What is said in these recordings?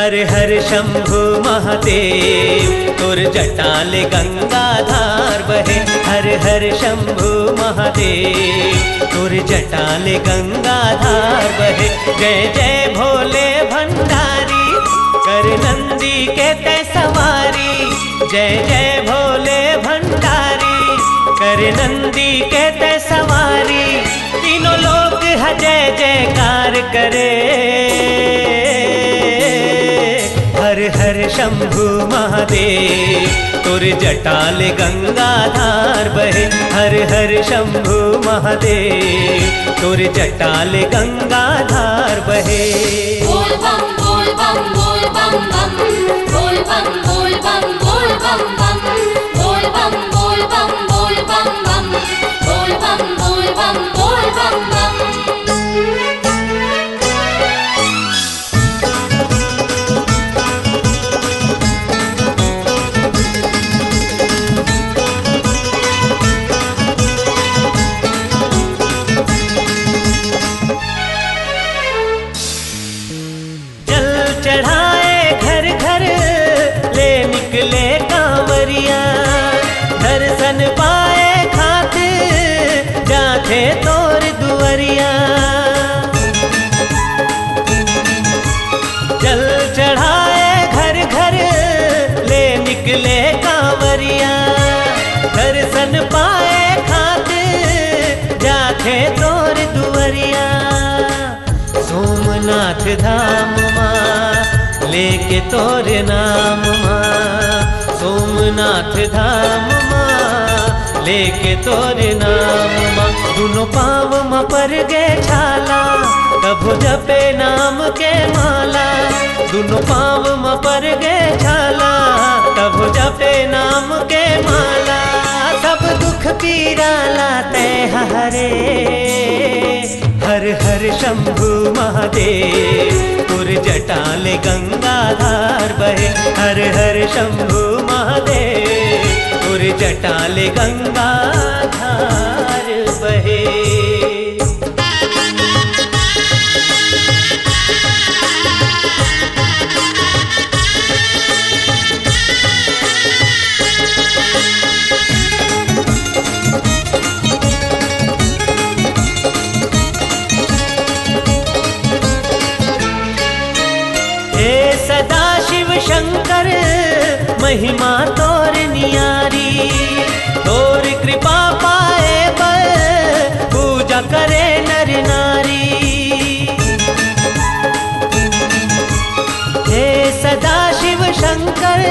हर हर शंभु महादेव तुर जटाल गंगाधार बहे। हर हर शंभु महादेव तुर जटाल गंगाधार बहे। जय जय भोले भंडारी कर नंदी के तय सवारी। जय जय भोले भंडारी कर नंदी के तय सवारी। तीनों लोग जय जयकार करे। हर हर शंभु महादेव तुर जटाल गंगाधार बहे। हर हर शंभु महादेव तुर जटाल गंगाधार बहे। बोल बम बोल बम बोल बम बम बोल बम बोल बम बोल बम बम बोल बम बोल बम बोल बम बम बोल बम बोल बम बोल बम बम। चढ़ाए घर घर ले निकले कांवरिया। दर्शन पाए खातिर जाते तोर दुआरिया। जल चढ़ाए घर घर ले निकले कांवरिया। दर्शन पाए खातिर जाते तोर दुआरिया। सोमनाथ धाम माँ लेके तोरे नाम माँ। सोमनाथ धाम माँ लेके तोरे नाम माँ। दोनों पाँव माँ पर गे छाला कभो जपे नाम के माला। दोनों पाँव माँ पर गे छाला कभो जपे नाम के माला। सब दुख पीरा लाते हरे। हर हर शंभु महादेव तुर जटाल गंगाधार बहे। हर हर शंभु महादेव तुर जटाल गंगाधार बहे। सदा शिव शंकर महिमा तोर नियारी। तोर कृपा पाए पर पूजा करे नर नारी। हे सदा शिव शंकर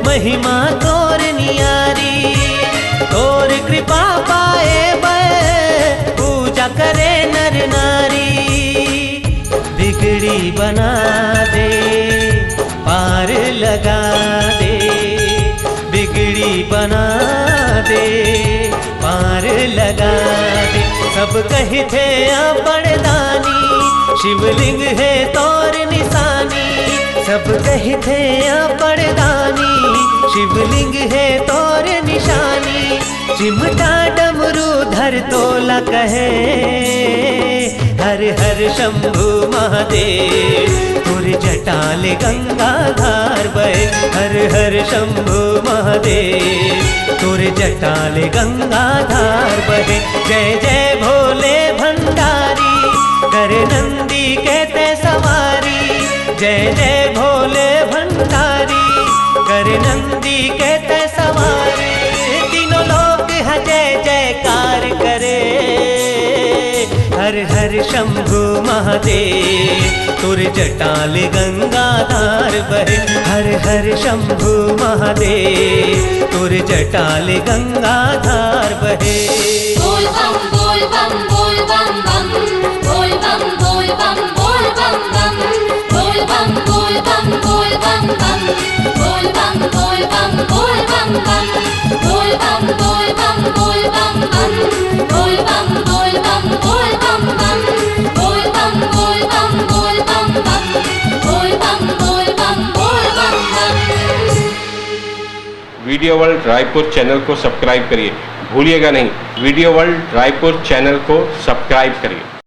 महिमा तोर नियारी। तोर कृपा पाए पर पूजा करे नर नारी। बिगड़ी बना दे पार लगा दे। बिगड़ी बना दे पार लगा दे। सब कही थे बड़दानी शिवलिंग है तोर निशानी। सब कही थे बड़दानी शिवलिंग है तोर निशानी। चिमटा डमरू धर तोला कहे। हर हर शंभु महादेव तुर जटाल गंगाधार बहे। हर हर शंभु महादेव तुर जटाल गंगाधार बहे। जय जय भोले भंडारी कर नंदी के तय सवारी। जय जय भोले भंडारी कर नंदी के तय सवारी। तीनों लोग जय जयकार करे। हर हर शंभु महादेव तुर जटाल गंगाधार बहे। हर हर शंभु महादेव तुर जटाल गंगाधार बहे। बोल बम बोल बम बोल बम बम बोल बम बोल बम बोल बम बम बोल बम बोल बम बोल बम बम बोल बम बोल बम बोल बम बम बोल बम बोल बम बोल बम बम बोल बम बोल बम बोल बम बम बोल बम बोल बम बोल बम बम बोल बम बोल बम बोल बम बम। वीडियो वर्ल्ड रायपुर चैनल को सब्सक्राइब करिए, भूलिएगा नहीं वीडियो वर्ल्ड रायपुर चैनल को सब्सक्राइब करिए।